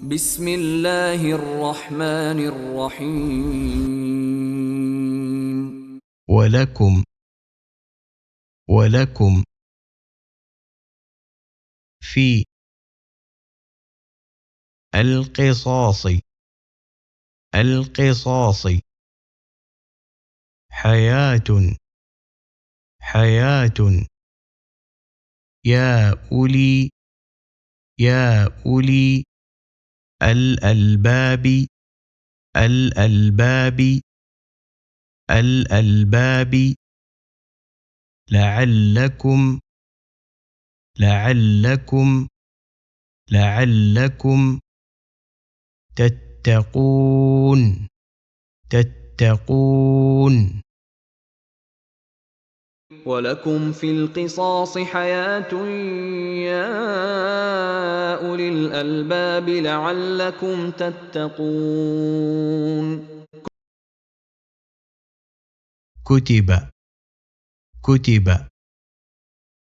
بسم الله الرحمن الرحيم. ولكم في القصاص حياة يا أولي الألباب لعلكم لعلكم تتقون. ولكم في القصاص حياة يا أولي الألباب لعلكم تتقون. كتب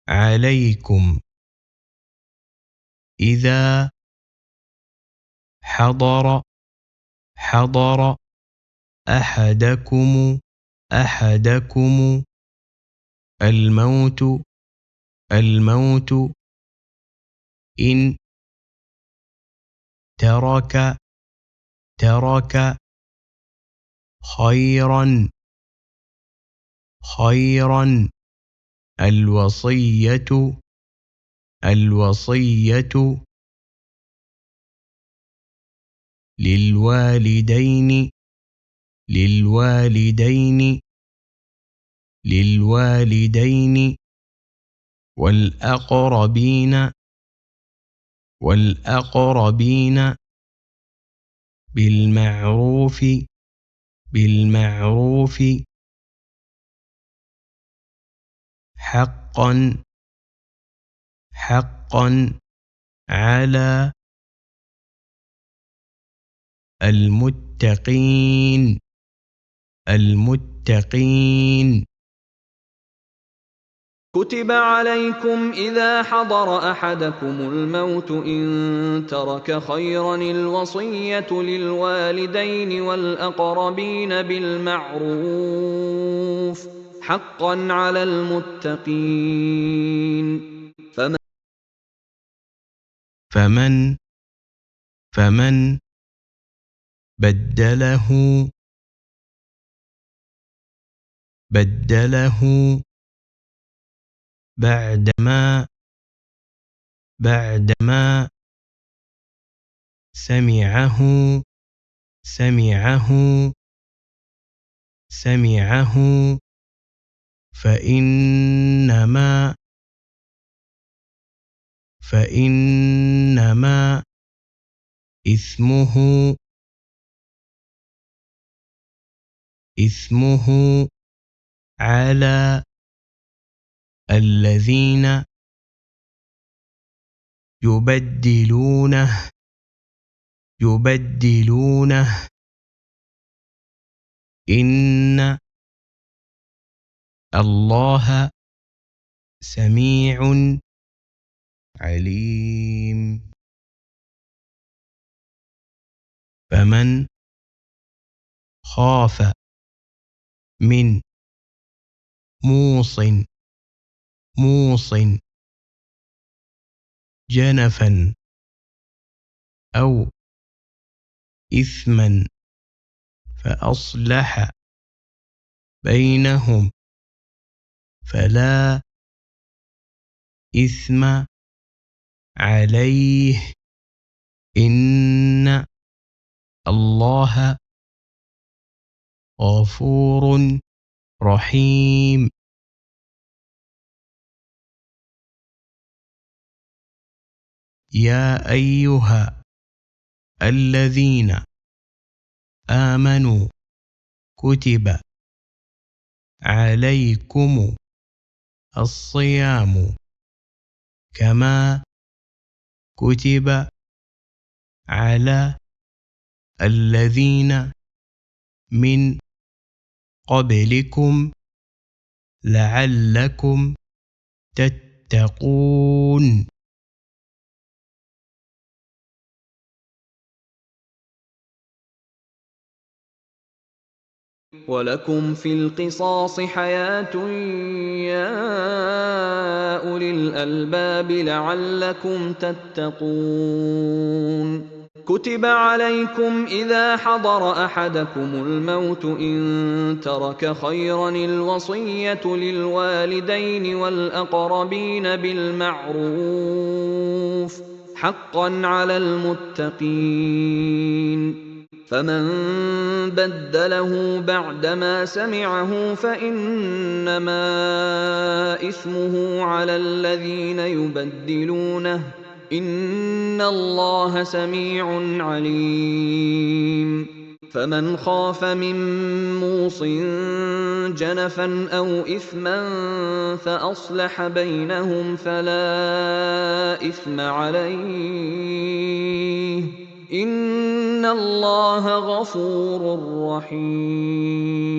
عليكم إذا حضر أحدكم الموت إن ترك خيرا الوصية للوالدين والأقربين بالمعروف حقا على المتقين. كتب عليكم إذا حضر أحدكم الموت إن ترك خيرا الوصية للوالدين والأقربين بالمعروف حقا على المتقين. فمن بدله بعدما سمعه فإنما إثمه على الذين يبدلونه إن الله سميع عليم. فمن خاف من موص جنفا أو إثما فأصلح بينهم فلا إثم عليه إن الله غفور رحيم. يا أيها الذين آمنوا كتب عليكم الصيام كما كتب على الذين من قبلكم لعلكم تتقون. ولكم في القصاص حياة يا أولي الألباب لعلكم تتقون. كتب عليكم إذا حضر أحدكم الموت إن ترك خيرا الوصية للوالدين والأقربين بالمعروف حقا على المتقين. فمن بدله بعدما سمعه فإنما إثمه على الذين يبدلونه إن الله سميع عليم. فمن خاف من موص جنفا أو إثما فأصلح بينهم فلا إثم عليه إن الله غفور رحيم.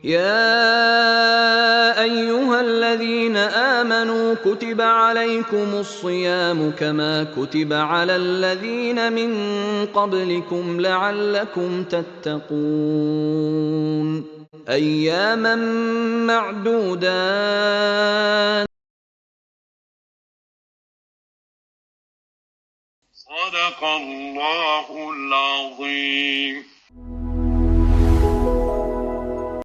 يا أيها الذين آمنوا كتب عليكم الصيام كما كتب على الذين من قبلكم لعلكم تتقون. أياما معدودات. صدق الله العظيم.